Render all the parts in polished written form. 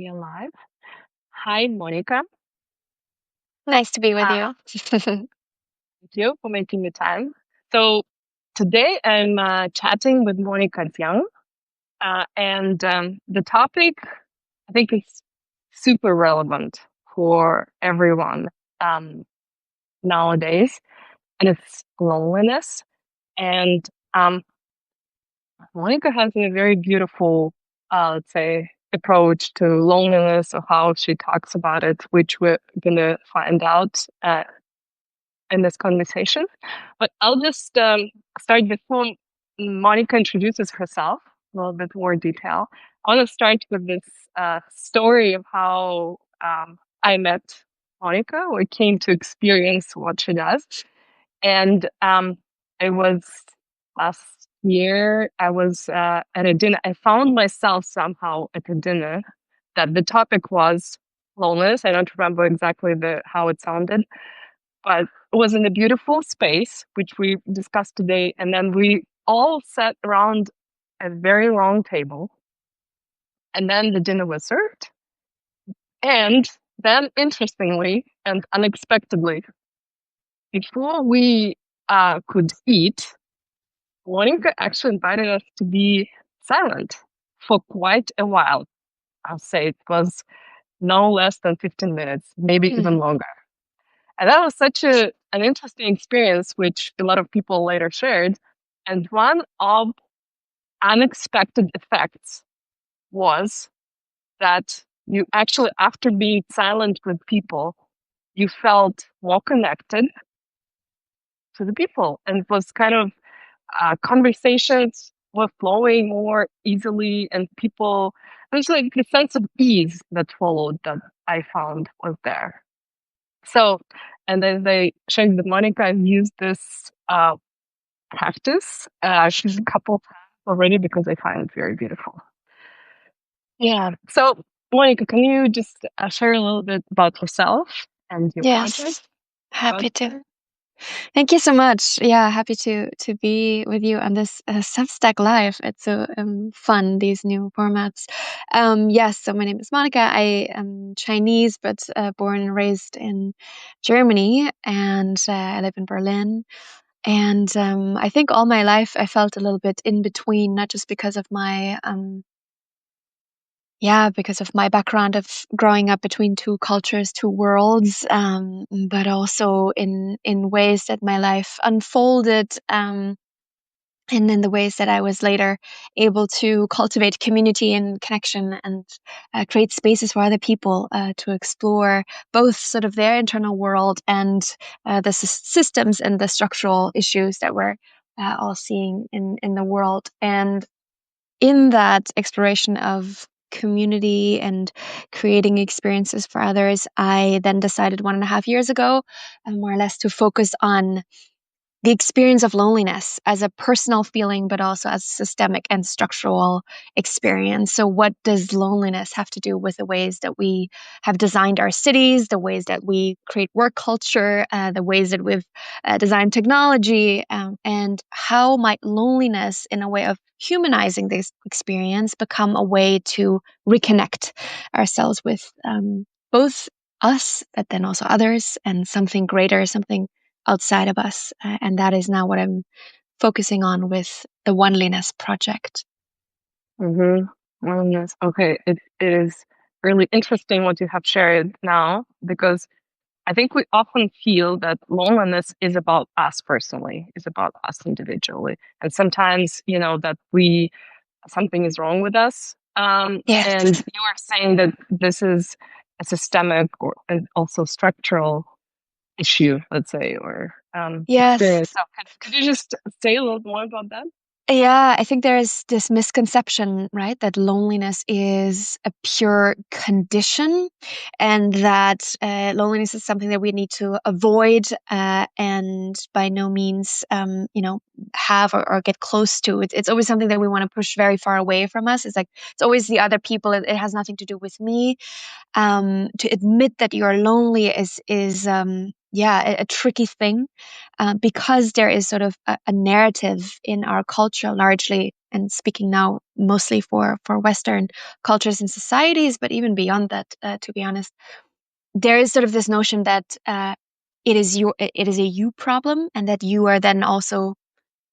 we are live. Hi, Monica. Nice to be with Uh, you. Thank you for making the time. So today I'm chatting with Monika Jiang, and the topic I think is super relevant for everyone um, nowadays, and it's loneliness. And um, Monica has a very beautiful, let's say, approach to loneliness or how she talks about it, which we're gonna find out in this conversation. But I'll just start before Monica introduces herself, a little bit more detail. I want to start with this story of how I met Monica or came to experience what she does. And it was last year, I was at a dinner. I found myself somehow at a dinner that the topic was loneliness. I don't remember exactly how it sounded, but it was in a beautiful space, which we discussed today. And then we all sat around a very long table. And then the dinner was served. And then, interestingly and unexpectedly, before we could eat, Monica actually invited us to be silent for quite a while. I'll say it was no less than 15 minutes, maybe even Mhm. longer. And that was such an interesting experience, which a lot of people later shared. And one of unexpected effects was that you actually, after being silent with people, you felt more connected to the people. And it was kind of conversations were flowing more easily, and people, there's like a sense of ease that followed that I found was there. So, and as I shared with Monica, I've used this practice she's a couple times already because I find it very beautiful. Yeah. So, Monica, can you just share a little bit about yourself and your project? Yes, About happy to. Thank you so much. Yeah, happy to be with you on this Substack Live. It's so fun, these new formats. Yes, so my name is Monica. I am Chinese, but born and raised in Germany, and I live in Berlin. And I think all my life I felt a little bit in between, not just because of my yeah, because of my background of growing up between two cultures, two worlds, but also in ways that my life unfolded, and in the ways that I was later able to cultivate community and connection and create spaces for other people to explore both sort of their internal world and the systems and the structural issues that we're all seeing in the world. And in that exploration of community and creating experiences for others, I then decided 1.5 years ago, more or less, to focus on the experience of loneliness as a personal feeling, but also as a systemic and structural experience. So, what does loneliness have to do with the ways that we have designed our cities, the ways that we create work culture, the ways that we've designed technology, and how might loneliness, in a way of humanizing this experience, become a way to reconnect ourselves with both us, but then also others, and something greater, something outside of us. And that is now what I'm focusing on with the Oneliness project. Mm-hmm. Oh, yes. Okay. It is really interesting what you have shared now because I think we often feel that loneliness is about us personally, is about us individually. And sometimes, that something is wrong with us. And Yes. you are saying that this is a systemic or and also structural issue, let's say, or Yes. experience. So could you just say a little more about that? Yeah, I think there's this misconception, right, that loneliness is a pure condition and that loneliness is something that we need to avoid and by no means, have or get close to. It's always something that we want to push very far away from us. It's like, it's always the other people. It has nothing to do with me. To admit that you're lonely is yeah, a tricky thing, because there is sort of a narrative in our culture, largely, and speaking now mostly for Western cultures and societies, but even beyond that, to be honest, there is sort of this notion that it is a you problem, and that you are then also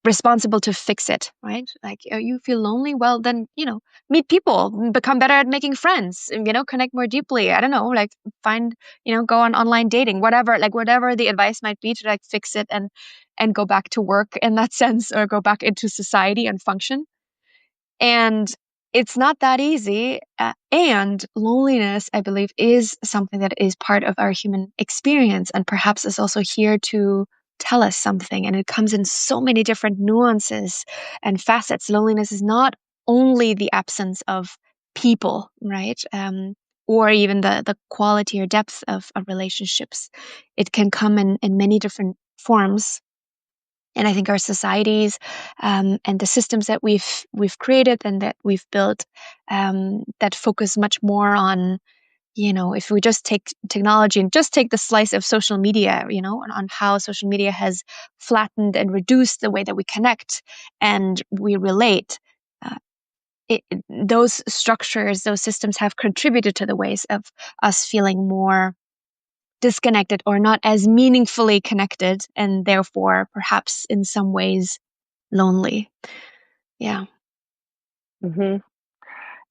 responsible to fix it, right? Like, you feel lonely, well then, meet people, become better at making friends, and, connect more deeply. I don't know, like, find, go on online dating, whatever, like whatever the advice might be to like fix it and go back to work in that sense, or go back into society and function. And it's not that easy. And loneliness, I believe, is something that is part of our human experience, and perhaps is also here to tell us something. And it comes in so many different nuances and facets. Loneliness is not only the absence of people, right? Or even the quality or depth of relationships. It can come in many different forms. And I think our societies, and the systems that we've created and that we've built, that focus much more on, if we just take technology and just take the slice of social media, on how social media has flattened and reduced the way that we connect and we relate. Uh, those structures, those systems have contributed to the ways of us feeling more disconnected or not as meaningfully connected, and therefore perhaps in some ways lonely. Yeah. Hmm.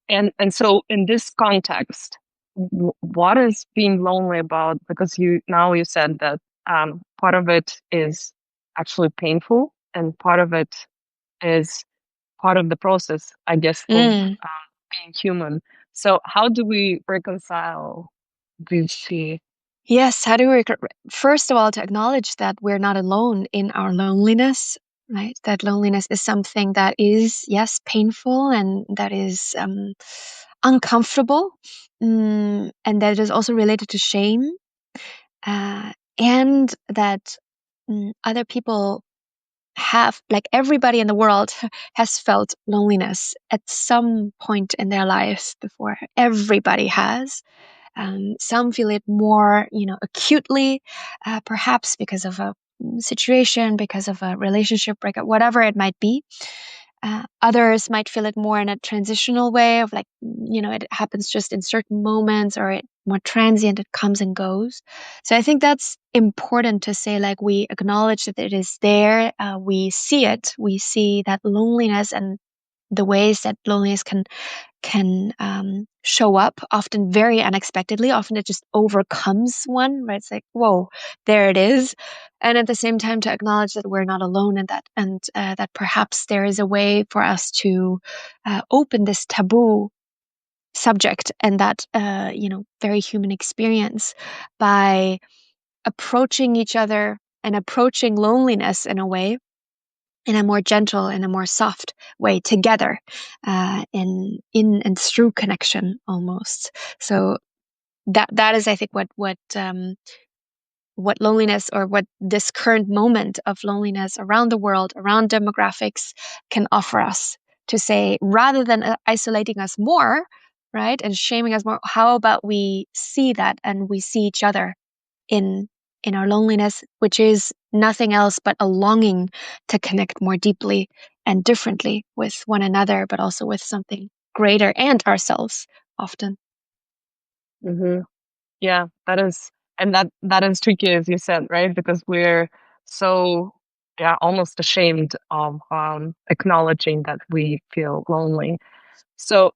And so in this context, what is being lonely about? Because you said that part of it is actually painful, and part of it is part of the process, I guess, of Mm. being human. So how do we reconcile these two? Yes. How do we, first of all, to acknowledge that we're not alone in our loneliness, right? That loneliness is something that is, yes, painful, and that is uncomfortable, and that is also related to shame, and that other people have, like everybody in the world, has felt loneliness at some point in their lives before. Everybody has. Some feel it more, acutely, perhaps because of a situation, because of a relationship breakup, whatever it might be. Others might feel it more in a transitional way of, like, it happens just in certain moments, or it more transient, it comes and goes. So I think that's important to say, like, we acknowledge that it is there. We see it. We see that loneliness, and the ways that loneliness can show up, often very unexpectedly. Often it just overcomes one, right? It's like, whoa, there it is. And at the same time, to acknowledge that we're not alone in that, and that perhaps there is a way for us to open this taboo subject, and that very human experience, by approaching each other and approaching loneliness in a way, in a more gentle and a more soft way, together, in and through connection, almost. So that is, I think, what loneliness, or what this current moment of loneliness around the world, around demographics, can offer us, to say, rather than isolating us more, right, and shaming us more, how about we see that, and we see each other in our loneliness, which is nothing else but a longing to connect more deeply and differently with one another, but also with something greater and ourselves, often. Hmm. Yeah, that is, and that is tricky, as you said, right? Because we're so, yeah, almost ashamed of acknowledging that we feel lonely. So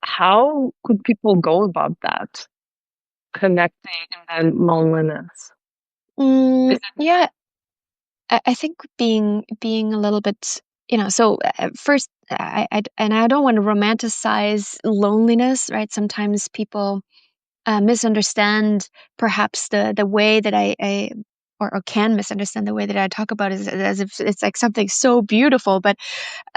how could people go about that, connecting and then loneliness? Is it? Yeah, I think being a little bit, so first, and I don't want to romanticize loneliness, right? Sometimes people misunderstand, perhaps, the way that or can misunderstand the way that I talk about it, as if it's like something so beautiful. But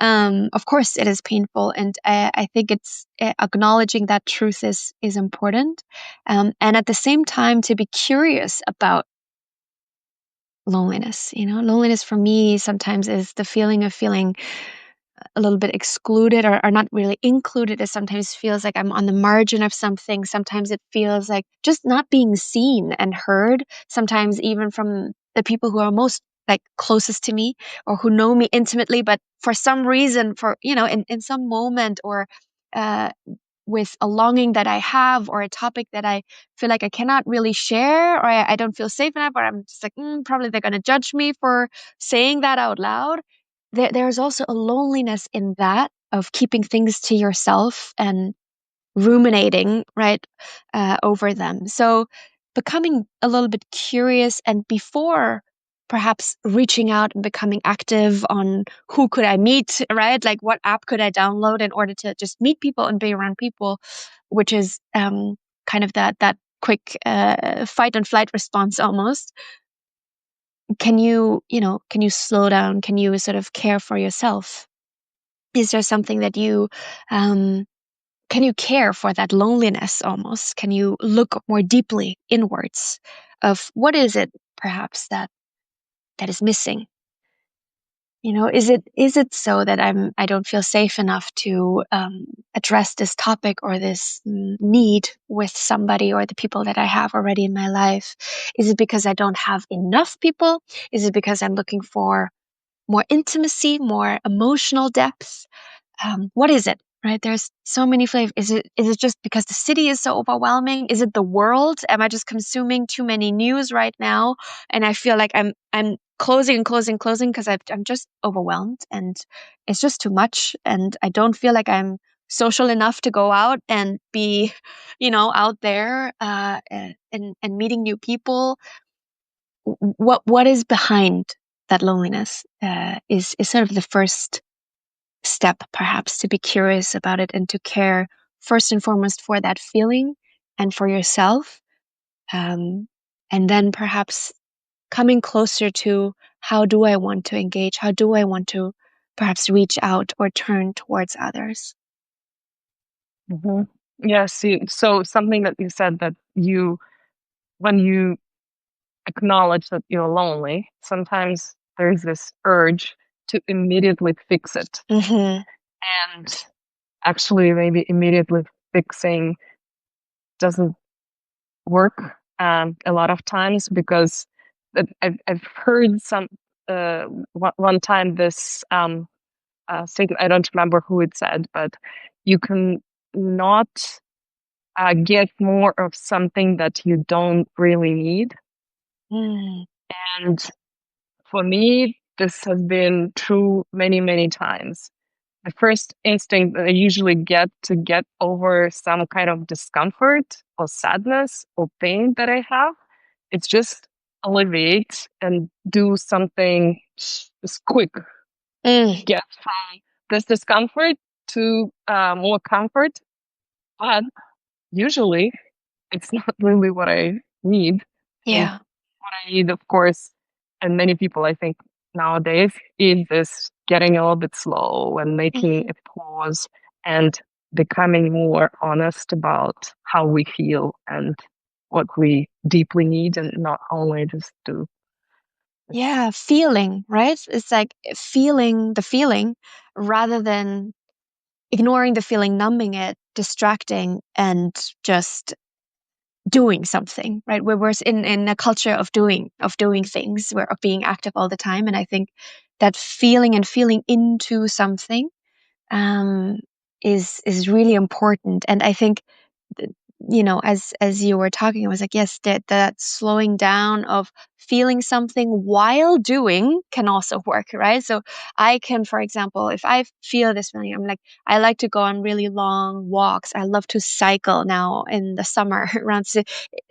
of course, it is painful, and I think it's acknowledging that truth is important, and at the same time, to be curious about loneliness. Loneliness for me sometimes is the feeling of feeling a little bit excluded, or not really included. It sometimes feels like I'm on the margin of something. Sometimes it feels like just not being seen and heard. Sometimes even from the people who are most, like closest to me or who know me intimately, but for some reason, for, in some moment or uh, with a longing that I have or a topic that I feel like I cannot really share, or I don't feel safe enough, or I'm just like, probably they're going to judge me for saying that out loud. There's also a loneliness in that of keeping things to yourself and ruminating, right, over them. So becoming a little bit curious, and before perhaps reaching out and becoming active on who could I meet, right? Like what app could I download in order to just meet people and be around people, which is kind of that quick fight and flight response almost. Can you slow down? Can you sort of care for yourself? Is there something that you um, can you care for that loneliness almost? Can you look more deeply inwards of what is it perhaps that is missing? Is it so that I don't feel safe enough to address this topic or this need with somebody or the people that I have already in my life? Is it because I don't have enough people? Is it because I'm looking for more intimacy, more emotional depth? What is it? Right? There's so many flavors. Is it just because the city is so overwhelming? Is it the world? Am I just consuming too many news right now? And I feel like I'm closing and closing, closing because I'm just overwhelmed and it's just too much. And I don't feel like I'm social enough to go out and be, out there and meeting new people. What is behind that loneliness is sort of the first step, perhaps, to be curious about it and to care first and foremost for that feeling and for yourself. Um, and then perhaps coming closer to how do I want to engage? How do I want to perhaps reach out or turn towards others? Hmm. Yes. So something that you said, that when you acknowledge that you're lonely, sometimes there's this urge to immediately fix it. Mm-hmm. And actually, maybe immediately fixing doesn't work a lot of times, because I've heard one time this statement. I don't remember who it said, but you can not get more of something that you don't really need. Mm. And for me, this has been true many, many times. The first instinct that I usually get to get over some kind of discomfort or sadness or pain that I have, it's just alleviate and do something just quick, Mm. get from this discomfort to more comfort. But usually it's not really what I need. And Yeah. what I need, of course, and many people I think nowadays, is this getting a little bit slow and making Mm-hmm. a pause and becoming more honest about how we feel and what we deeply need, and not only just do this. Yeah, feeling, right? It's like feeling the feeling rather than ignoring the feeling, numbing it, distracting, and just doing something, right? We're in a culture of doing things, we're of being active all the time. And I think that feeling and feeling into something um, is really important. And I think as you were talking, I was like, yes, that slowing down of feeling something while doing can also work, right? So I can, for example, if I feel this feeling, I'm like, I like to go on really long walks. I love to cycle now in the summer around,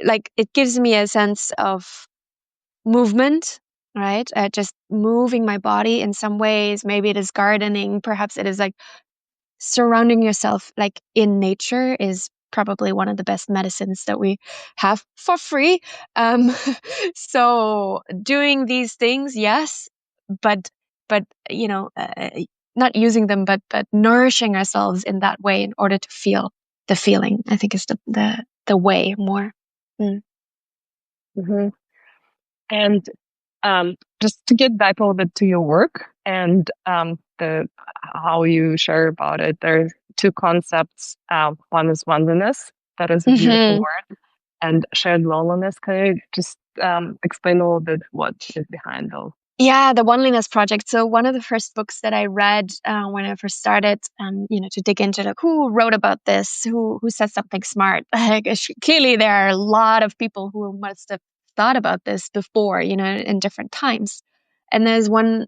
like it gives me a sense of movement, right? Just moving my body in some ways. Maybe it is gardening, perhaps it is like surrounding yourself like in nature is probably one of the best medicines that we have for free. Um, so doing these things, yes, but but not using them, but nourishing ourselves in that way in order to feel the feeling. I think is the way more. Mm. Hmm. And just to get back a little bit to your work and the how you share about it, there's two concepts. One is oneness, that is a beautiful Hmm. word, and shared loneliness. Can you just explain a little bit what is behind those? Yeah, the Oneliness Project. So one of the first books that I read when I first started, to dig into like who wrote about this, who said something smart. Like, clearly, there are a lot of people who must have thought about this before, in different times. And there's one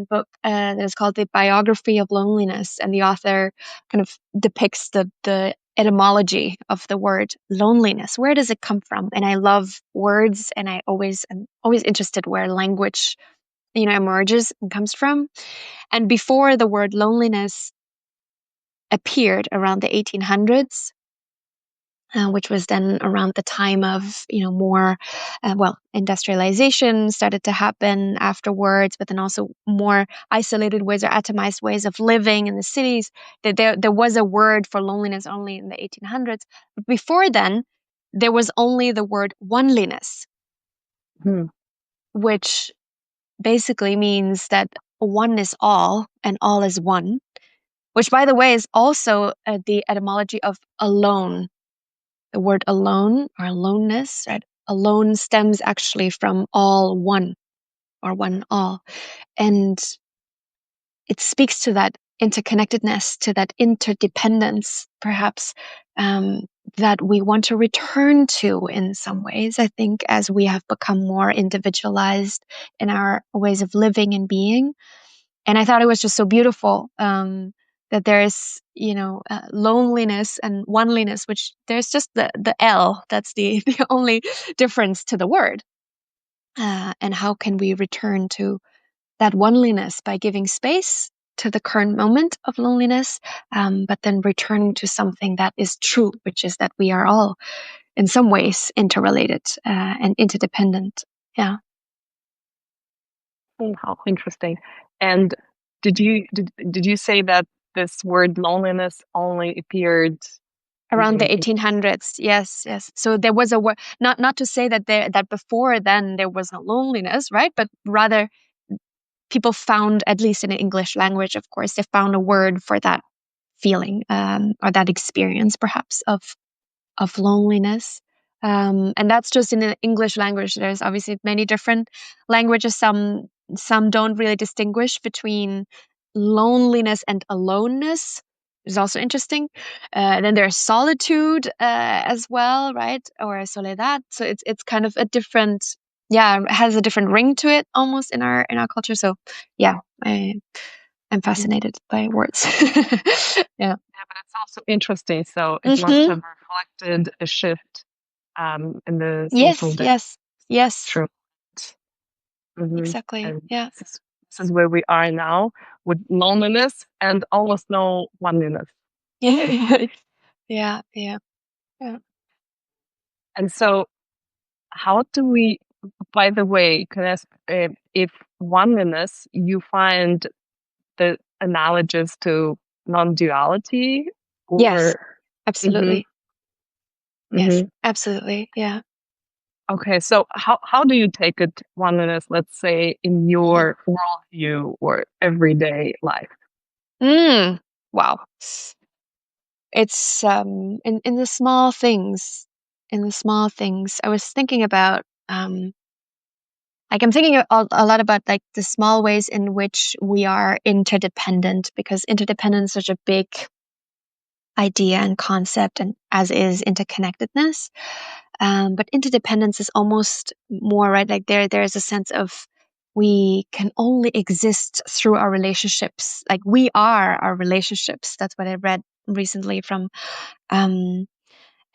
book that is called The Biography of Loneliness, and the author kind of depicts the etymology of the word loneliness. Where does it come from? And I love words, and am always interested where language emerges and comes from. And before the word loneliness appeared around the 1800s, which was then around the time of, more, industrialization started to happen afterwards, but then also more isolated ways or atomized ways of living in the cities. There was a word for loneliness only in the 1800s. But before then, there was only the word oneliness, Hmm. which basically means that one is all and all is one, which, by the way, is also the etymology of alone. The word alone or aloneness, right? Alone stems actually from all one or one all. And it speaks to that interconnectedness, to that interdependence, perhaps, that we want to return to in some ways, I think, as we have become more individualized in our ways of living and being. And I thought it was just so beautiful, that there's loneliness and oneliness, which there's just the L, that's the the only difference to the word. And how can we return to that oneliness by giving space to the current moment of loneliness, but then returning to something that is true, which is that we are all in some ways interrelated and interdependent. Yeah. How interesting. And did you say that this word loneliness only appeared in Around the the 18th? 1800s, yes, yes. So there was a word, not to say that before then there was no loneliness, right? But rather, people found, at least in the English language, of course, they found a word for that feeling, or that experience, perhaps, of loneliness. And that's just in the English language. There's obviously many different languages. Some don't really distinguish between loneliness and aloneness. Is also interesting. Then there's solitude as well, right? Or soledad. So it's kind of a different, yeah, it has a different ring to it almost in our culture. So yeah, I'm fascinated by words. Yeah. Yeah, but it's also interesting. So it must Hmm. have reflected a shift in the social Yes, dynamics. yes, yes, True. Hmm. exactly. And Yeah. this is where we are now with loneliness and almost no oneness. Yeah, yeah, yeah, yeah. And so, how do we, by the way, can I ask, if oneness you find the analogous to non-duality Yes, or hmm absolutely. Yes, hmm absolutely. Yeah. okay, so how do you take it oneness, let's say, in your worldview or everyday life? Mm, wow. It's in the small things, in the small things. I was thinking about like I'm thinking a lot about like the small ways in which we are interdependent, because interdependence is such a big idea and concept, and as is interconnectedness. But interdependence is almost more, right? Like there's a sense of we can only exist through our relationships. Like we are our relationships. That's what I read recently from um,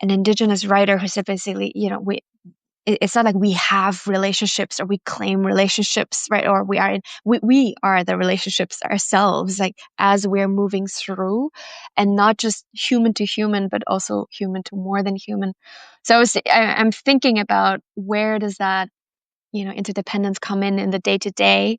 an indigenous writer who said basically, it's not like we have relationships or we claim relationships, right? Or we are the relationships ourselves, like as we're moving through, and not just human to human, but also human to more than human. So I'm thinking about where does that interdependence come in the day to day.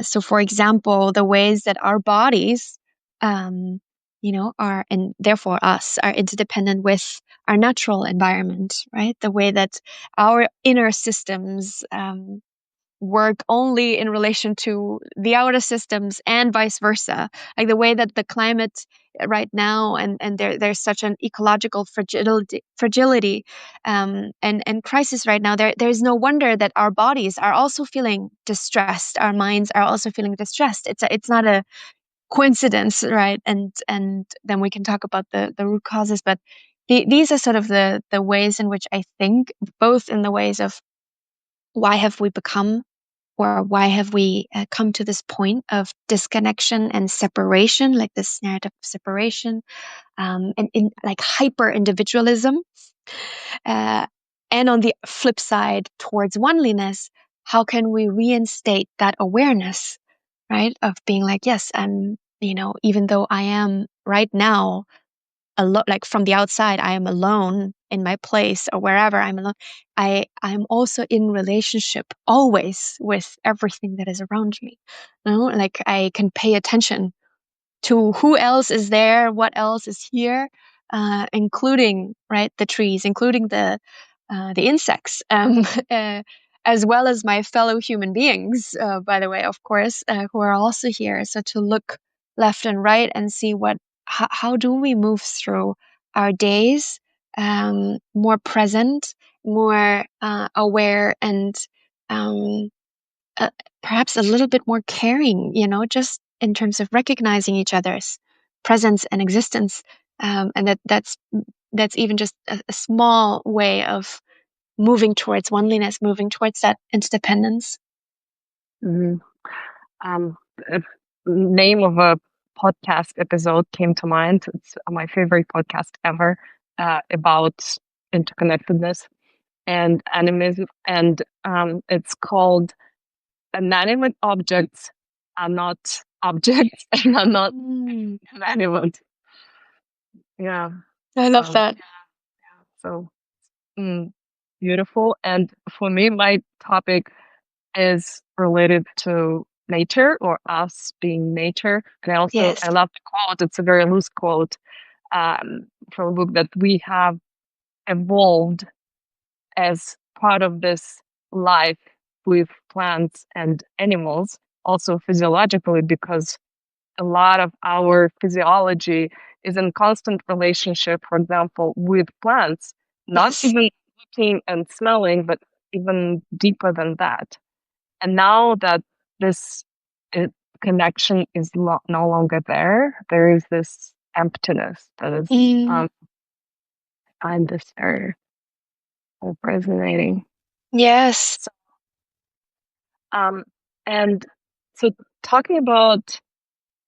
So, for example, the ways that our bodies, are, and therefore us, are interdependent with our natural environment, right? The way that our inner systems work only in relation to the outer systems and vice versa. Like the way that the climate right now, and there's such an ecological fragility and crisis right now. There's no wonder that our bodies are also feeling distressed. Our minds are also feeling distressed. It's not a coincidence, right? And then we can talk about the root causes, but these are sort of the ways in which I think, both in the ways of why have we become, or why have we come to this point of disconnection and separation, like this narrative of separation, and in like hyper individualism, uh, and on the flip side towards oneliness, how can we reinstate that awareness, right, of being like, yes, I'm, even though I am right now alone, like from the outside, I am alone in my place or wherever I'm alone. I'm also in relationship always with everything that is around me. Like I can pay attention to who else is there, what else is here, including, right, the trees, including the insects, uh, as well as my fellow human beings, by the way, of course, who are also here. So to look left and right and see how do we move through our days, more present, more aware, and um, uh, perhaps a little bit more caring, just in terms of recognizing each other's presence and existence. And that's even just a small way of moving towards oneliness, moving towards that interdependence. Mhm. A name of a podcast episode came to mind. It's my favorite podcast ever, about interconnectedness and animism, and it's called "Inanimate Objects Are Not Objects and Are Not Mm, Inanimate." Yeah. I love Um, that. so mm, beautiful. And for me, my topic is related to nature, or us being nature. And I Yes. love the quote. It's a very loose quote, from a book, that we have evolved as part of this life with plants and animals, also physiologically, because a lot of our physiology is in constant relationship, for example, with plants, not Yes. even looking and smelling, but even deeper than that. And now that this uh, connection is no longer there, there is this emptiness that is, Mm, um, I find this very resonating. yes. So, um, and so talking about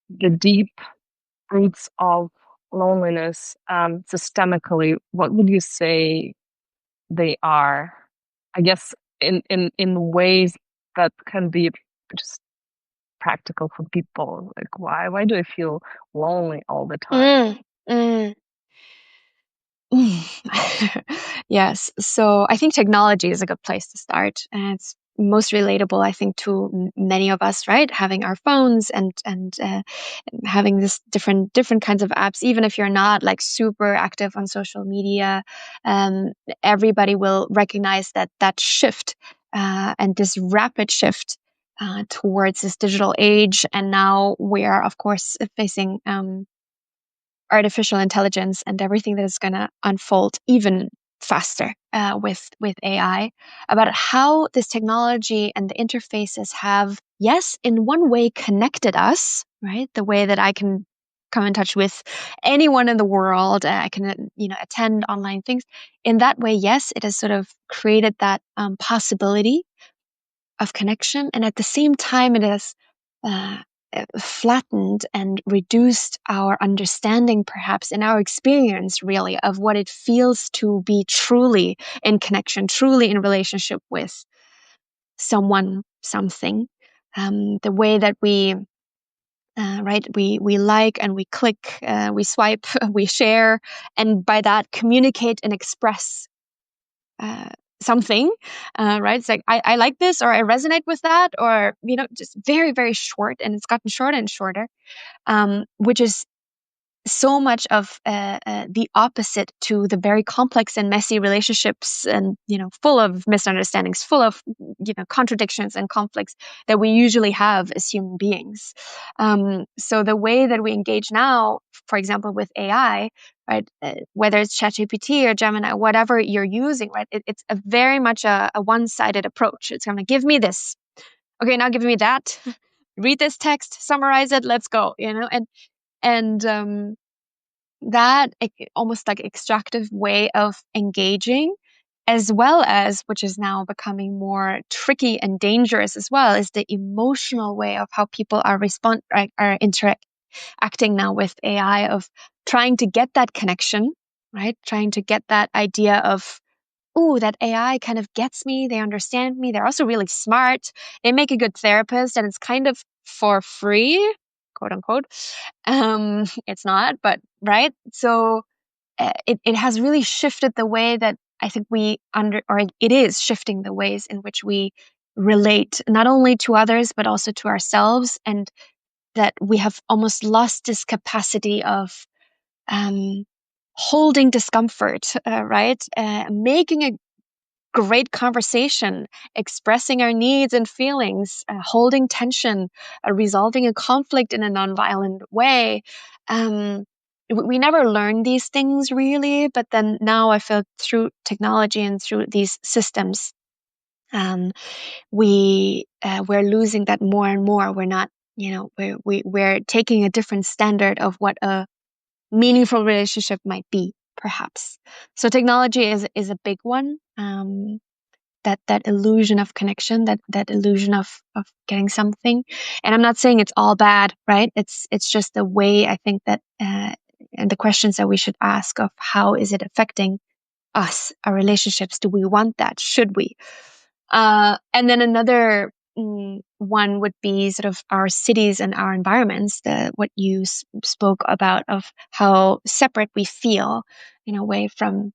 the deep roots of loneliness, systemically, what would you say they are? I guess in ways that can be just practical for people. Like why do I feel lonely all the time? Mm, mm. Mm. Yes. So I think technology is a good place to start. And it's most relatable, I think, to many of us, right? Having our phones and having this different kinds of apps, even if you're not like super active on social media, um, everybody will recognize that shift, and this rapid shift towards this digital age. And now we are, of course, facing artificial intelligence and everything that is going to unfold even faster with AI, about how this technology and the interfaces have, yes, in one way connected us, right? The way that I can come in touch with anyone in the world, I can, attend online things. In that way, yes, it has sort of created that possibility of connection. And at the same time, it has uh, flattened and reduced our understanding, perhaps, in our experience, really, of what it feels to be truly in connection, truly in relationship with someone, something. The way that we right, we like and we click, we swipe, we share, and by that communicate and express uh, something, right? It's like, I like this, or I resonate with that, or, just very, very short. And it's gotten shorter and shorter, which is so much of the opposite to the very complex and messy relationships, and full of misunderstandings, full of contradictions and conflicts that we usually have as human beings. So the way that we engage now, for example, with AI, right, whether it's ChatGPT or Gemini, whatever you're using, right, it's a very much a one-sided approach. It's going to give me this, okay, now give me that. Read this text, summarize it, let's go. And that almost like extractive way of engaging, as well as, which is now becoming more tricky and dangerous as well, is the emotional way of how people are interacting now with AI, of trying to get that connection, right? Trying to get that idea of, oh, that AI kind of gets me, they understand me, they're also really smart, they make a good therapist, and it's kind of for free, quote unquote. It's not, but right. So it has really shifted the way that I think or it is shifting the ways in which we relate, not only to others, but also to ourselves. And that we have almost lost this capacity of um, holding discomfort, right? Making a great conversation, expressing our needs and feelings, holding tension, resolving a conflict in a nonviolent way. Um, we never learn these things really, but then now I feel through technology and through these systems, um, we're losing that more and more. We're not, we're taking a different standard of what a meaningful relationship might be, perhaps. So technology is a big one. That illusion of connection, that illusion of getting something. And I'm not saying it's all bad, right? It's just the way I think that and the questions that we should ask of how is it affecting us, our relationships? Do we want that? Should we? And then another one would be sort of our cities and our environments, what you spoke about, of how separate we feel in a way from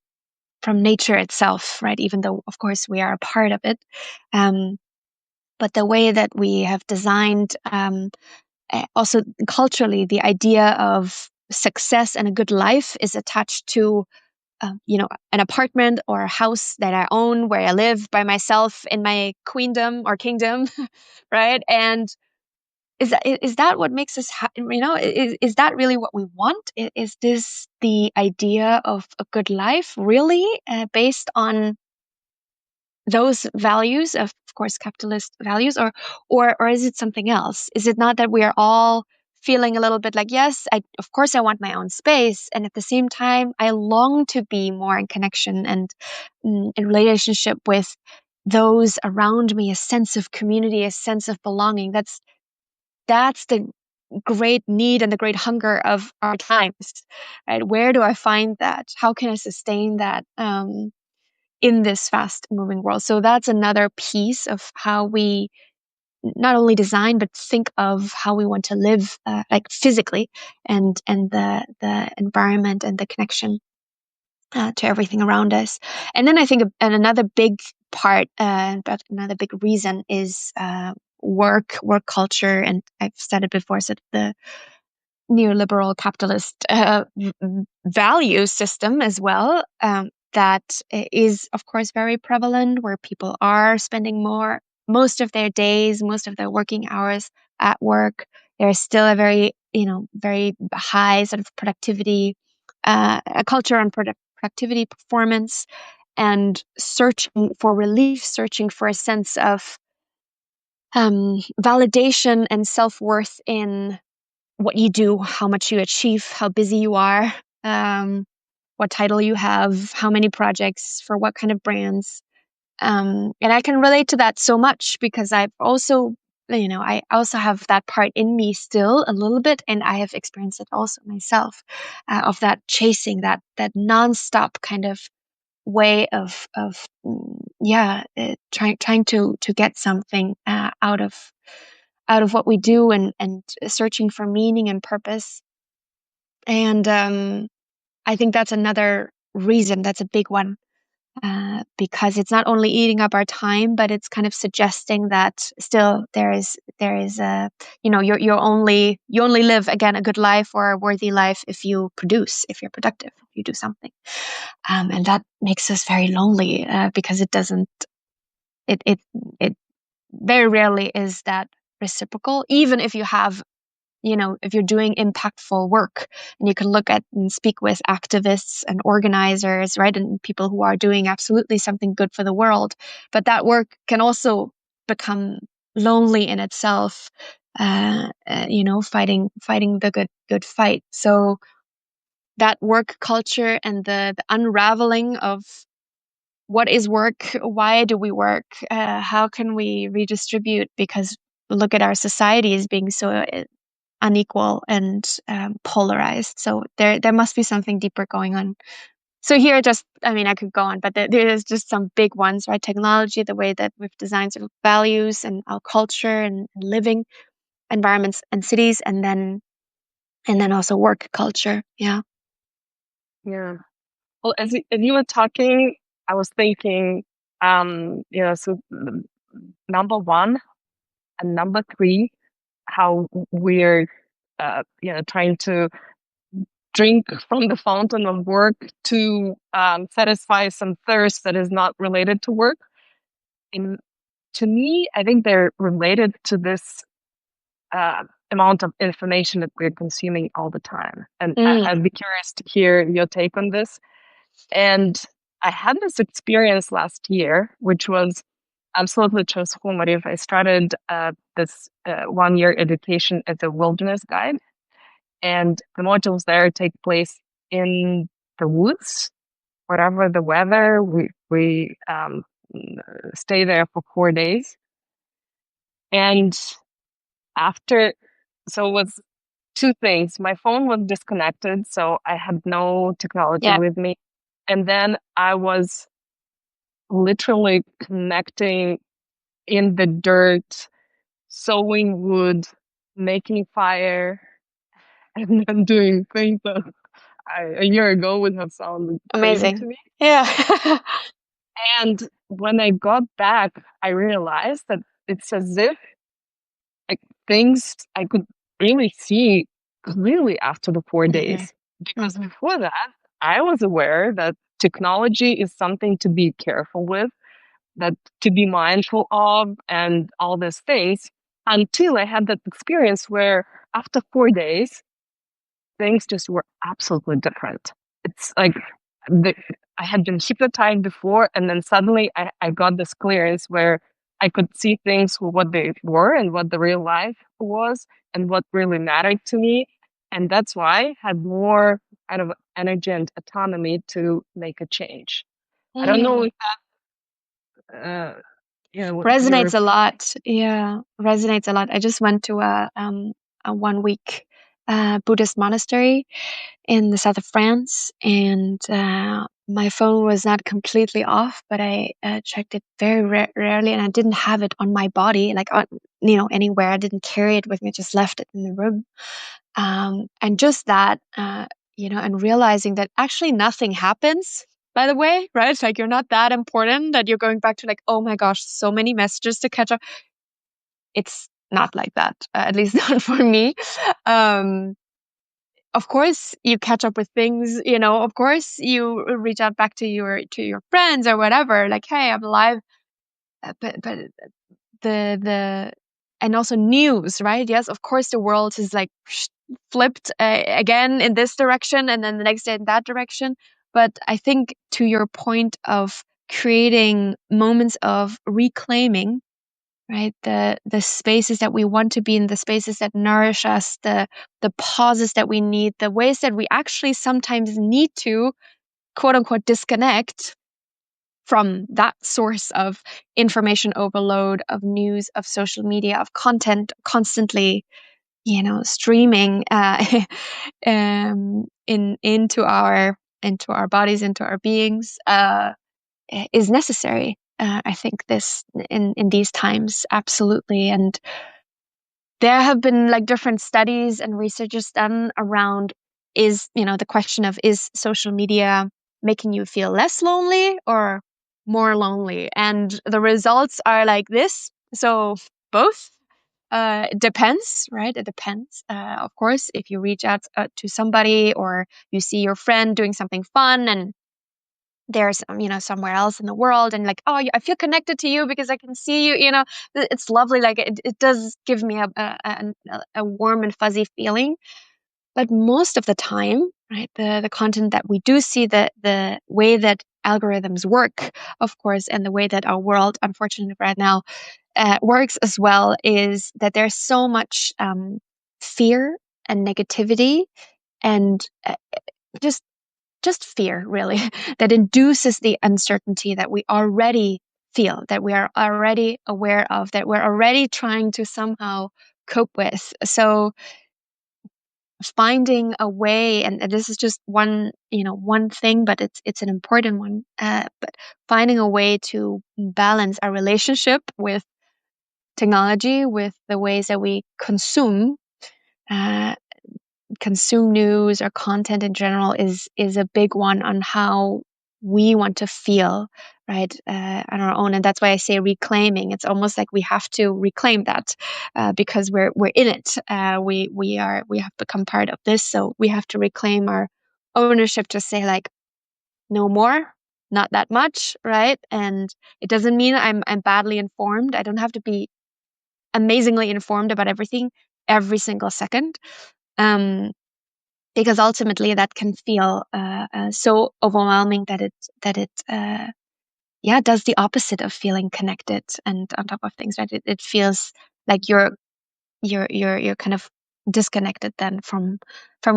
nature itself, right? Even though, of course, we are a part of it. Um, but the way that we have designed, also culturally, the idea of success and a good life is attached to, an apartment or a house that I own, where I live by myself in my queendom or kingdom, right? And is that what makes us is that really what we want? Is this the idea of a good life really, based on those values, of course capitalist values, or is it something else? Is it not that we are all feeling a little bit like, yes, of course I want my own space, and at the same time I long to be more in connection and in relationship with those around me, a sense of community, a sense of belonging. That's the great need and the great hunger of our times, right? Where do I find that? How can I sustain that in this fast moving world? So that's another piece of how we not only design but think of how we want to live, like physically, and the environment and the connection to everything around us. And then I think and another big part, but another big reason is work culture, and I've said it before, so the neoliberal capitalist value system as well, that is of course very prevalent, where people are spending most of their days, most of their working hours at work. There's still a very very high sort of productivity, a culture on productivity, performance, and searching for relief, searching for a sense of validation and self-worth in what you do, how much you achieve, how busy you are, what title you have, how many projects, for what kind of brands. And I can relate to that so much, because I've also, I also have that part in me still a little bit, and I have experienced it also myself, of that chasing, that nonstop kind of way of trying to get something out of what we do, and searching for meaning and purpose. And I think that's another reason, that's a big one, because it's not only eating up our time, but it's kind of suggesting that still there is a, you only live again a good life or a worthy life if you produce, if you're productive, if you do something, and that makes us very lonely, because it doesn't it very rarely is that reciprocal, even if you have, if you're doing impactful work, and you can look at and speak with activists and organizers, right? And people who are doing absolutely something good for the world. But that work can also become lonely in itself, fighting the good fight. So that work culture and the unraveling of what is work, why do we work, how can we redistribute, because look at our society as being so unequal and polarized. So there must be something deeper going on. So here, I could go on, but there's just some big ones, right? Technology, the way that we've designed sort of values and our culture and living environments and cities, and then also work culture. Yeah. Yeah. Well, as you were talking, I was thinking, so number one and number three, how we're, trying to drink from the fountain of work to satisfy some thirst that is not related to work. In To me, I think they're related to this uh, amount of information that we're consuming all the time. And Mm. I'd be curious to hear your take on this. And I had this experience last year, which was absolutely transformative. I started this 1 year education as a wilderness guide, and the modules there take place in the woods, whatever the weather. We stay there for 4 days, and after, so it was two things. My phone was disconnected, so I had no technology Yeah. with me, and then I was literally connecting in the dirt, sawing wood, making fire, and then doing things that a year ago would have sounded crazy to Amazing. me. Yeah. And when I got back, I realized that it's as if like things I could really see clearly after the 4 days. Because Hmm. before that, I was aware that technology is something to be careful with, that to be mindful of, and all these things, until I had that experience where after 4 days, things just were absolutely different. It's like the, I had been hypnotized before, and then suddenly I got this clearance where I could see things for what they were and what the real life was and what really mattered to me. And that's why I had more kind of energy and autonomy to make a change. I don't know Mm. if uh, what your Resonates a lot. Yeah, resonates a lot. I just went to a 1 week Buddhist monastery in the south of France, and my phone was not completely off, but I checked it very rarely, and I didn't have it on my body, like anywhere. I didn't carry it with me; just left it in the room. And just that, and realizing that actually nothing happens, by the way, right? It's like you're not that important that you're going back to like, oh my gosh, so many messages to catch up. It's not like that, at least not for me. Um, of course, you catch up with things, of course, you reach out back to your friends or whatever, like, hey, I'm alive. But the and also news, right? Yes, of course the world is like flipped again in this direction and then the next day in that direction. But I think to your point of creating moments of reclaiming, right, the spaces that we want to be in, the spaces that nourish us, the pauses that we need, the ways that we actually sometimes need to quote unquote disconnect from that source of information overload, of news, of social media, of content constantly, streaming into our bodies, into our beings, is necessary. I think this in these times, absolutely. And there have been like different studies and researches done around the question of, is social media making you feel less lonely or more lonely. And the results are like this. So both. It depends, right? It depends. Of course, if you reach out to somebody, or you see your friend doing something fun and there's somewhere else in the world, and like, oh, I feel connected to you because I can see you, it's lovely. Like it does give me a warm and fuzzy feeling. But most of the time, right, the content that we do see, the way that algorithms work, of course, and the way that our world, unfortunately right now, works as well, is that there's so much fear and negativity, and just just fear, really, that induces the uncertainty that we already feel, that we are already aware of, that we're already trying to somehow cope with. So finding a way, and this is just one thing, but it's an important one, but finding a way to balance our relationship with technology, with the ways that we uh, consume news or content in general, is a big one on how we want to feel, right, on our own. And that's why I say reclaiming. It's almost like we have to reclaim that, because we're in it. We have become part of this, so we have to reclaim our ownership to say, like, no more, not that much, right? And it doesn't mean I'm badly informed. I don't have to be amazingly informed about everything every single second. Um, because ultimately that can feel so overwhelming that it yeah, does the opposite of feeling connected and on top of things, right? It feels like you're kind of disconnected then from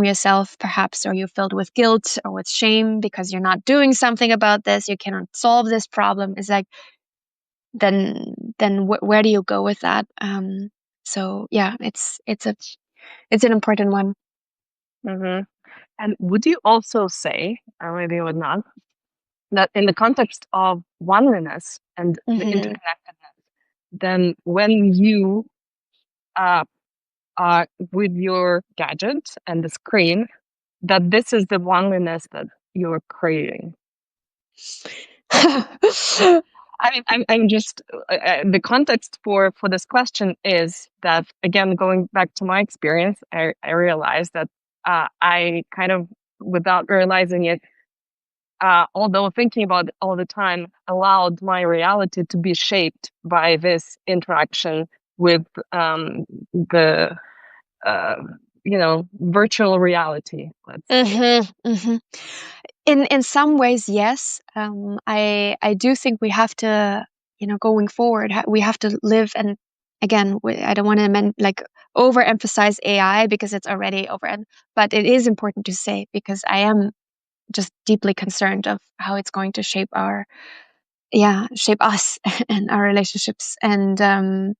yourself, perhaps, or you're filled with guilt or with shame because you're not doing something about this, you cannot solve this problem. It's like, then where do you go with that? So yeah, it's an important one. Hmm. And would you also say, or maybe you would not, that in the context of oneliness and the Hmm. interconnectedness, then when you uh, are with your gadget and the screen, that this is the oneliness that you're creating? I'm just the context for this question is that, again, going back to my experience, I realized that I kind of, without realizing it, although thinking about it all the time, allowed my reality to be shaped by this interaction with the uh, virtual reality. Let's say. Mm-hmm, mm-hmm. In some ways, yes. I do think we have to, going forward, we have to live. And again, I don't want to like overemphasize AI because it's already over. But it is important to say, because I am just deeply concerned of how it's going to shape us and our relationships. And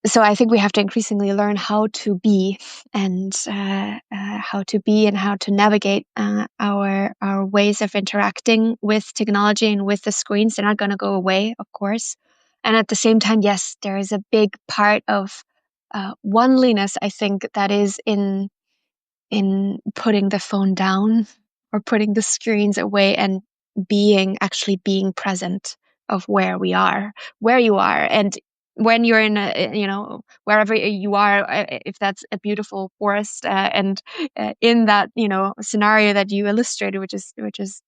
so I think we have to increasingly learn how to be, and how to navigate our ways of interacting with technology and with the screens. They're not going to go away, of course. And at the same time, yes, there is a big part of oneliness, I think, that is in putting the phone down or putting the screens away, and actually being present of where you are. And when you're in wherever you are, if that's a beautiful forest, and in that, scenario that you illustrated, which is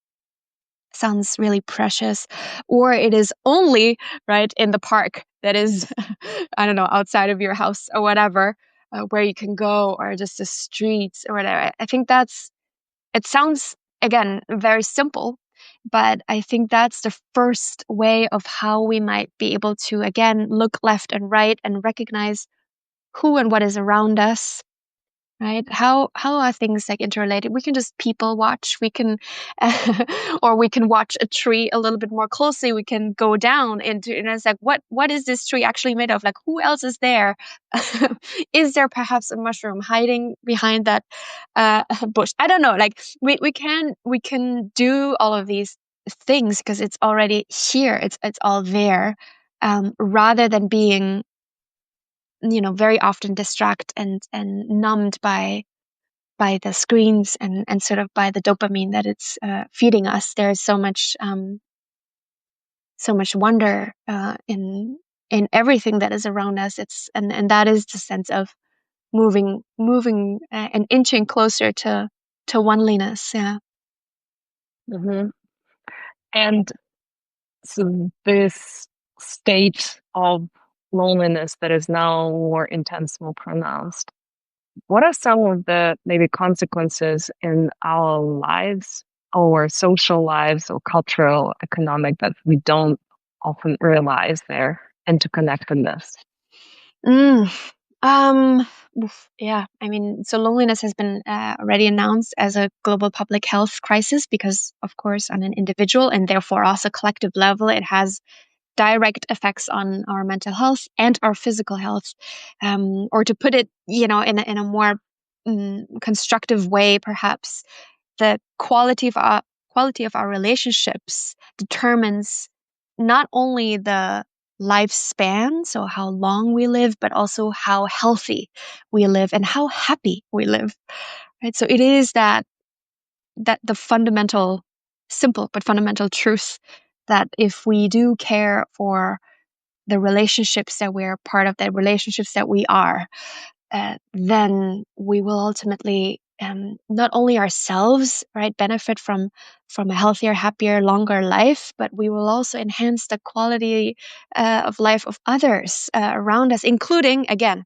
sounds really precious, or it is only right in the park that is I don't know, outside of your house or whatever, where you can go, or just the streets or whatever. I think it sounds, again, very simple, but I think that's the first way of how we might be able to, again, look left and right and recognize who and what is around us, right? How are things like interrelated? We can just people watch. We can, or we can watch a tree a little bit more closely. We can go down into, and it's like, what is this tree actually made of? Like, who else is there? Is there perhaps a mushroom hiding behind that bush? I don't know. Like, we can do all of these things because it's already here. It's all there, rather than being, very often distracted and numbed by the screens, and sort of by the dopamine that it's feeding us. There's so much so much wonder in everything that is around us. And that is the sense of moving and inching closer to oneliness. Yeah. Hmm. And so this state of loneliness that is now more intense, more pronounced, what are some of the maybe consequences in our lives, our social lives, or cultural, economic, that we don't often realize their interconnectedness? Mm. Um, yeah, I mean, so loneliness has been already announced as a global public health crisis because, of course, on an individual and therefore also collective level, it has direct effects on our mental health and our physical health. Or to put it, in a more constructive way, perhaps the quality of our relationships determines not only the lifespan, so how long we live, but also how healthy we live and how happy we live. Right. So it is that the fundamental, simple but fundamental truth that if we do care for the relationships that we're part of, the relationships that we are, then we will ultimately not only ourselves, right, benefit from a healthier, happier, longer life, but we will also enhance the quality of life of others around us, including, again,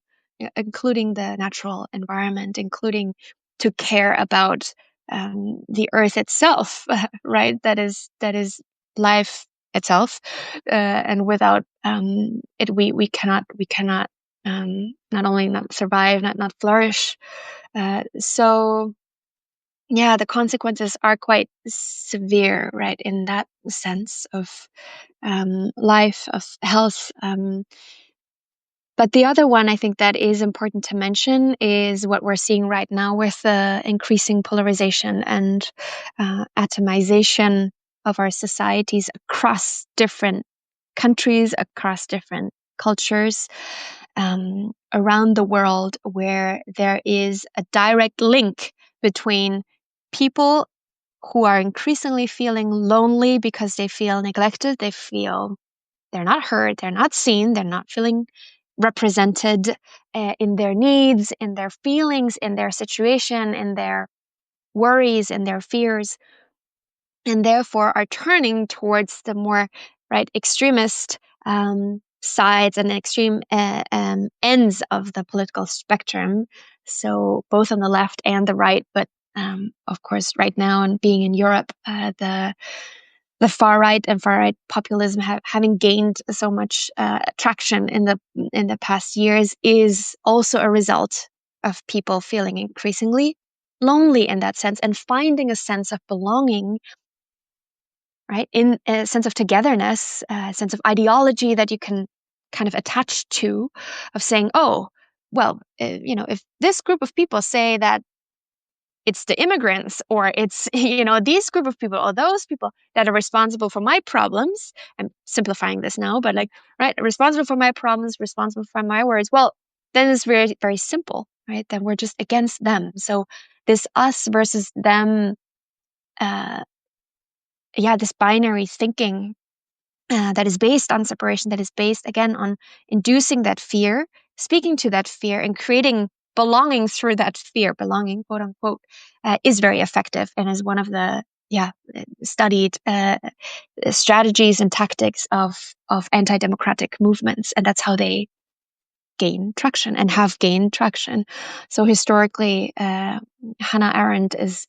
including the natural environment, including to care about the earth itself, right? That is life itself, and without it, we cannot not only not survive, not flourish. So yeah, the consequences are quite severe, right? In that sense of life, of health. But the other one I think that is important to mention is what we're seeing right now with the increasing polarization and atomization of our societies across different countries, across different cultures, around the world, where there is a direct link between people who are increasingly feeling lonely because they feel neglected, they feel they're not heard, they're not seen, they're not feeling represented in their needs, in their feelings, in their situation, in their worries, in their fears, and therefore are turning towards the more right extremist sides and extreme ends of the political spectrum. So both on the left and the right, but of course, right now, and being in Europe, the far right populism having gained so much traction in the past years is also a result of people feeling increasingly lonely in that sense and finding a sense of belonging, right, in a sense of togetherness, a sense of ideology that you can kind of attach to, of saying, oh, well, if this group of people say that it's the immigrants or it's these group of people or those people that are responsible for my problems. I'm simplifying this now, but like, right, responsible for my problems, responsible for my worries. Well, then it's very, very simple, right? Then we're just against them. So this us versus them, uh this binary thinking, that is based on separation, that is based again on inducing that fear, speaking to that fear, and creating belonging through that fear, belonging, quote unquote, is very effective and is one of the studied strategies and tactics of anti-democratic movements, and that's how they gain traction and have gained traction. So historically, Hannah Arendt is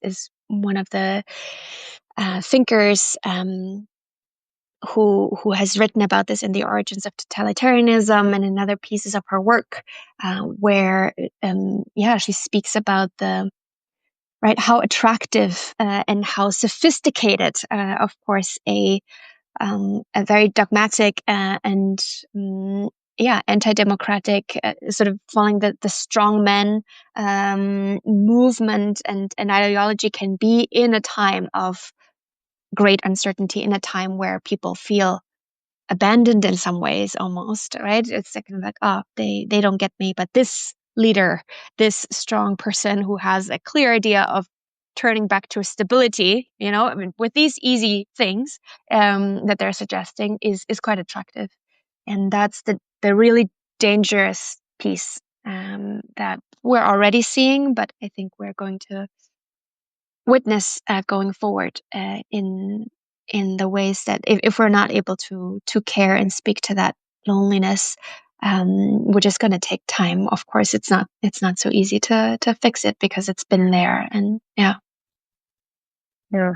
one of the thinkers who has written about this in The Origins of Totalitarianism and in other pieces of her work, where she speaks about the right how attractive and how sophisticated, of course, a very dogmatic and anti-democratic, sort of following the strong men movement and ideology can be in a time of great uncertainty, in a time where people feel abandoned in some ways, almost, right? It's kind of like, oh, they don't get me, but this leader, this strong person who has a clear idea of turning back to stability, I mean, with these easy things that they're suggesting is quite attractive. And that's the really dangerous piece that we're already seeing, but I think we're going to witness going forward in the ways that if we're not able to care and speak to that loneliness, which is going to take time. Of course, it's not so easy to fix it because it's been there, and yeah. Yeah.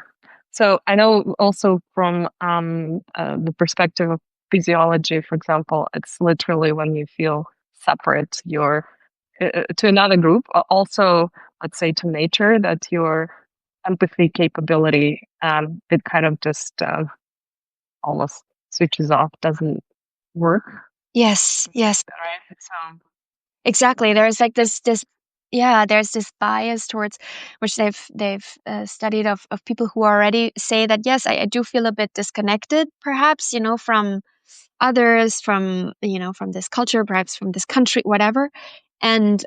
So I know also from the perspective of physiology, for example, it's literally when you feel separate, you're to another group, also, let's say to nature, that your empathy capability, it kind of just almost switches off, doesn't work. Yes, yes, Right? So, exactly. There's like this yeah, there's this bias towards which they've studied of people who already say that yes, I do feel a bit disconnected, perhaps, from others, from this culture, perhaps from this country, whatever. And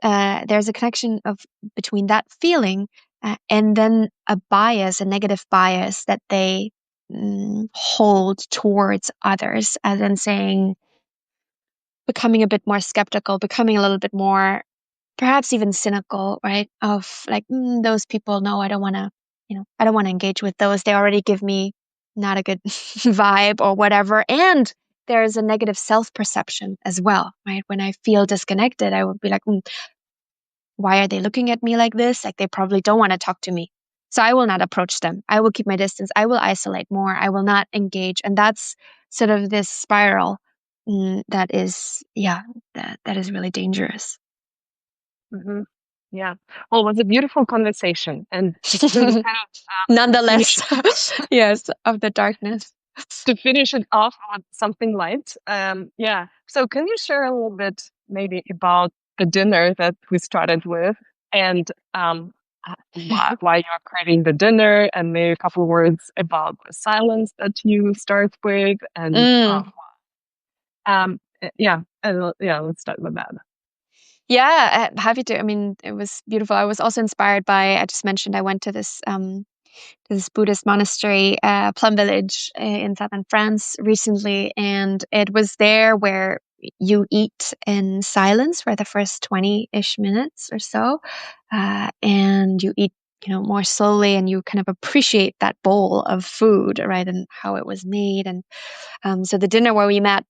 there's a connection of between that feeling and then a bias, a negative bias that they hold towards others, as in saying, becoming a bit more skeptical, becoming a little bit more, perhaps even cynical, right? Of like, those people, no, I don't want to, I don't want to engage with those. They already give me not a good vibe or whatever. And there's a negative self perception as well, right? When I feel disconnected, I would be like, why are they looking at me like this? Like they probably don't want to talk to me. So I will not approach them. I will keep my distance. I will isolate more. I will not engage. And that's sort of this spiral that is, yeah, that is really dangerous. mhm. Yeah. Well, it was a beautiful conversation. And just to kind of finish Nonetheless, yes, of the darkness. to finish it off on something light. Yeah. So can you share a little bit maybe about the dinner that we started with and why you're creating the dinner and maybe a couple of words about the silence that you start with and Mm. yeah, and yeah, let's start with that. Yeah, happy to. I mean, it was beautiful. I was also inspired by, I just mentioned I went to this Buddhist monastery, Plum Village in southern France recently, and it was there where you eat in silence for the first 20-ish minutes or so, and you eat, more slowly, and you kind of appreciate that bowl of food, right, and how it was made. And so the dinner where we met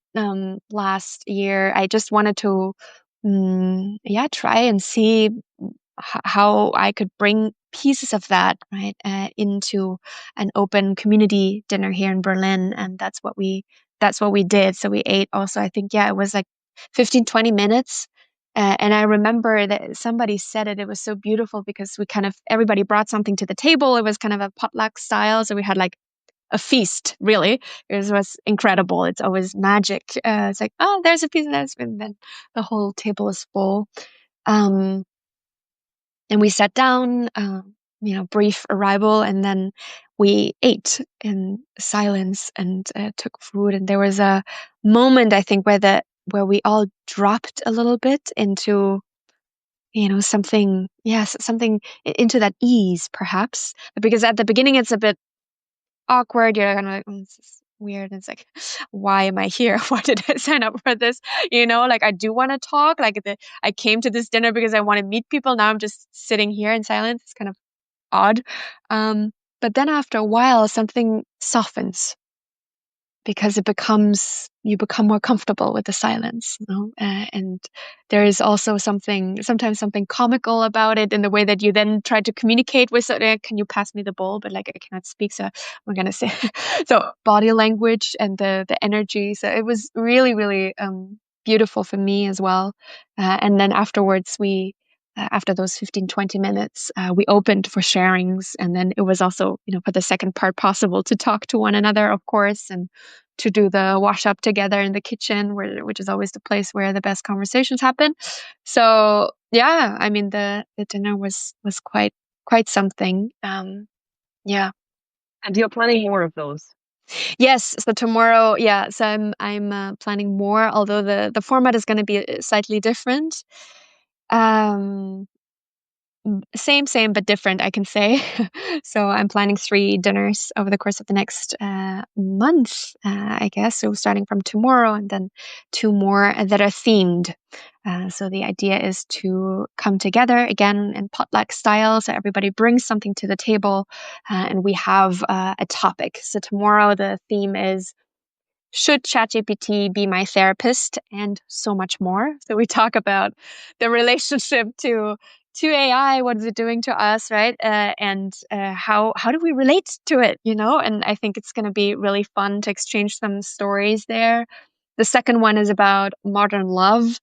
last year, I just wanted to, yeah, try and see how I could bring pieces of that, right, into an open community dinner here in Berlin, and that's what we did. So we ate also. I think, yeah, it was like 15-20 minutes. And I remember that somebody said it. It was so beautiful because we kind of everybody brought something to the table. It was kind of a potluck style, so we had like a feast, really. It was incredible. It's always magic. It's like, oh, there's a piece, and then the whole table is full. Um, and we sat down, brief arrival, and then we ate in silence and took food. And there was a moment, I think, where we all dropped a little bit into, something, yes, something into that ease, perhaps. Because at the beginning, it's a bit awkward. You're kind of like, this is weird. And it's like, why am I here? Why did I sign up for this? Like I do want to talk. Like I came to this dinner because I want to meet people. Now I'm just sitting here in silence. It's kind of odd. But then after a while, something softens because you become more comfortable with the silence, and there is also sometimes something comical about it in the way that you then try to communicate with, can you pass me the bowl, but like I cannot speak, so I'm gonna say so body language and the energy. So it was really, really beautiful for me as well. And then afterwards, we after those 15-20 minutes, we opened for sharings, and then it was also, for the second part, possible to talk to one another, of course, and to do the wash up together in the kitchen, which is always the place where the best conversations happen. So yeah, I mean, the dinner was quite something. Yeah. And you're planning more of those. Yes. So tomorrow, yeah. So I'm planning more, although the format is going to be slightly different. Um, same, but different, I can say. So I'm planning 3 dinners over the course of the next month, I guess. So starting from tomorrow, and then 2 more that are themed. So the idea is to come together again in potluck style. So everybody brings something to the table, and we have a topic. So tomorrow the theme is, should ChatGPT be my therapist, and so much more. So we talk about the relationship to AI, what is it doing to us, right? And how do we relate to it, you know? And I think it's going to be really fun to exchange some stories there. The second one is about modern love,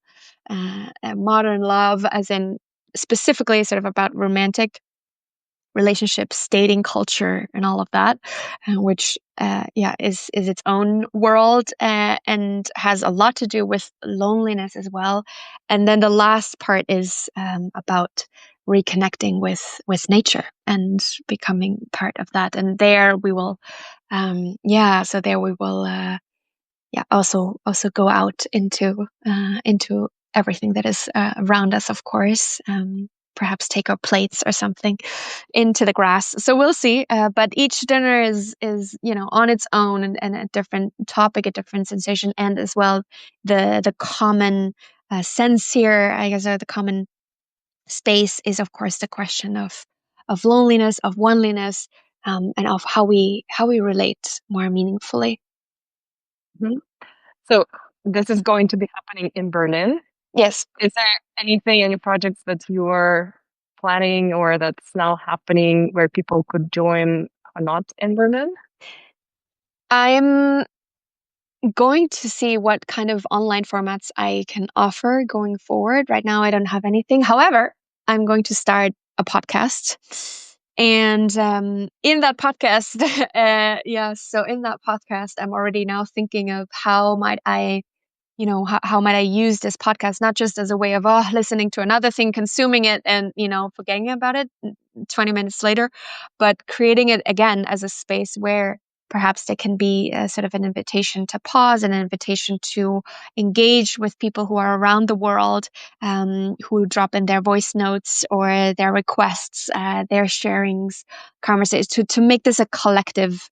as in specifically sort of about romantic relationships, dating culture, and all of that, which yeah is its own world, and has a lot to do with loneliness as well. And then the last part is about reconnecting with nature and becoming part of that. And there we will, so there we will. Yeah, also go out into everything that is around us, of course. Perhaps take our plates or something into the grass. So we'll see. But each dinner is on its own, and a different topic, a different sensation, and as well the common sense here, I guess, or the common space is, of course, the question of loneliness, of oneliness, and of how we relate more meaningfully. Mhm. So this is going to be happening in Berlin. Yes. Is there anything, any projects that you're planning or that's now happening where people could join or not in Berlin? I'm going to see what kind of online formats I can offer going forward. Right now, I don't have anything. However, I'm going to start a podcast. And in that podcast, so in that podcast, I'm already now thinking of how might I, how might I use this podcast, not just as a way of listening to another thing, consuming it, and forgetting about it 20 minutes later, but creating it again as a space where perhaps there can be a sort of an invitation to pause, and an invitation to engage with people who are around the world, who drop in their voice notes or their requests, their sharings, conversations, to make this a collective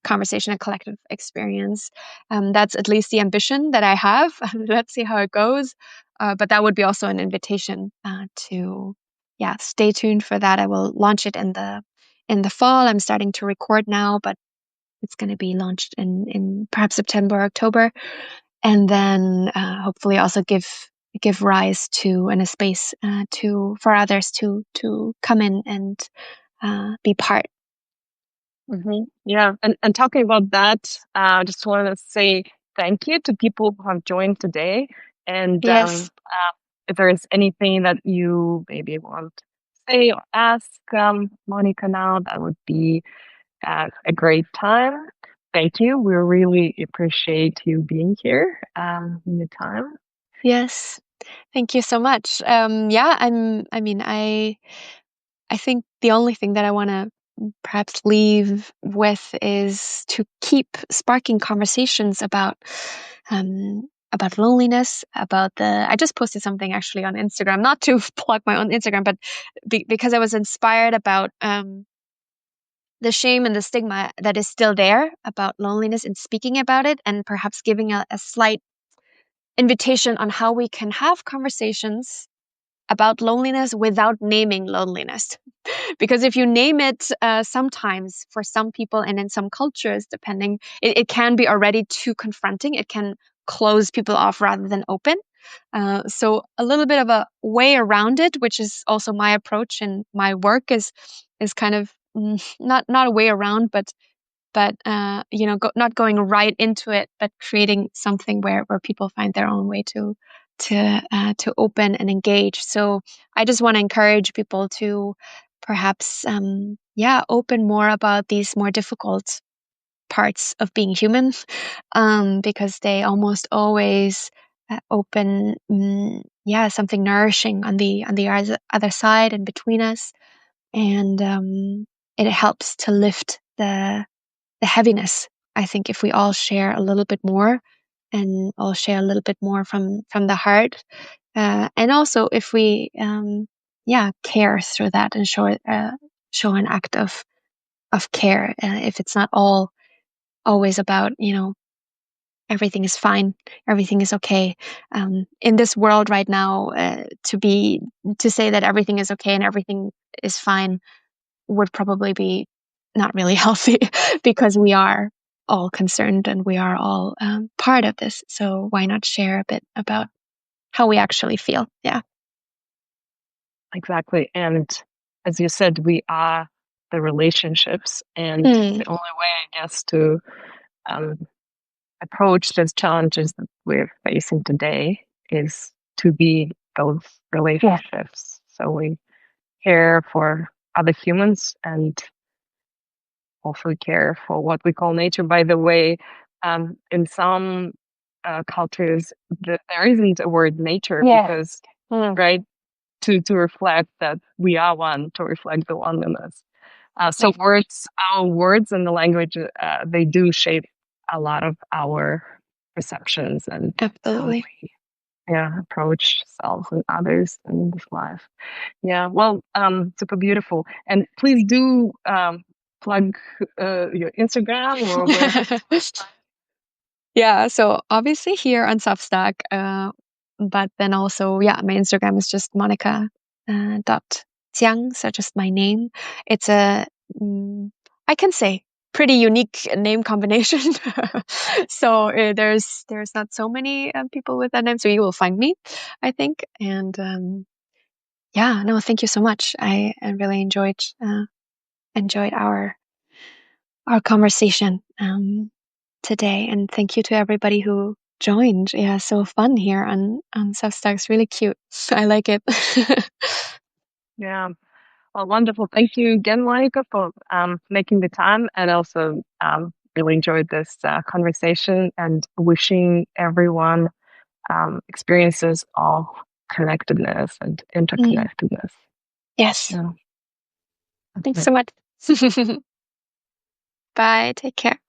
conversation, a collective experience. That's at least the ambition that I have. Let's see how it goes. But that would be also an invitation to, yeah, stay tuned for that. I will launch it in the fall. I'm starting to record now, but it's going to be launched in perhaps September, October, and then hopefully also give rise to, and a space to for others to come in and be part. Yeah, and talking about that, I just want to say thank you to people who have joined today. And Yes. if there is anything that you maybe want to say or ask Monica now, that would be a great time. Thank you. We really appreciate you being here in the time. Yes. Thank you so much. Yeah, I think the only thing that I want to perhaps leave with is to keep sparking conversations about loneliness, about the. I just posted something actually on Instagram, not to plug my own Instagram, but because I was inspired about the shame and the stigma that is still there about loneliness, and speaking about it, and perhaps giving a slight invitation on how we can have conversations about loneliness without naming loneliness. Because if you name it, sometimes for some people and in some cultures, depending, it can be already too confronting. It can close people off rather than open. So a little bit of a way around it, which is also my approach and my work, is kind of not a way around, but not going right into it, but creating something where people find their own way to open and engage. So I just want to encourage people to perhaps open more about these more difficult parts of being human, because they almost always open something nourishing on the other side and between us, and it helps to lift the heaviness. I think if we all share a little bit more, and all share a little bit more from the heart, and also if we yeah, care through that and show an act of care. If it's not all always about, everything is fine, everything is okay. In this world right now, to say that everything is okay and everything is fine would probably be not really healthy because we are all concerned and we are all part of this. So why not share a bit about how we actually feel? Yeah. Exactly. And as you said, we are the relationships. And Mm, the only way, I guess, to um, approach these challenges that we're facing today is to be those relationships. So we care for other humans and also care for what we call nature. By the way, in some cultures, there isn't a word nature because, mm, right, to reflect that we are one, to reflect the oneness. So like, our words and the language, they do shape a lot of our perceptions and how absolutely. we, yeah, approach selves and others in this life. Yeah, well, super beautiful. And please do plug your Instagram or where. Yeah, so obviously here on Substack, but then also, yeah, my Instagram is just Monica dot Jiang, so just my name. It's mm, I can say, pretty unique name combination. So there's not so many people with that name, so you will find me, I think. And yeah, no, thank you so much. I really enjoyed our conversation. Today. And thank you to everybody who joined. Yeah, so fun here on Substack. It's really cute. I like it. Yeah, well, wonderful. Thank you again, Monica, for making the time and also really enjoyed this conversation and wishing everyone experiences of connectedness and Mm, interconnectedness. yes. Yeah. Thanks Okay. so much. Bye. Take care.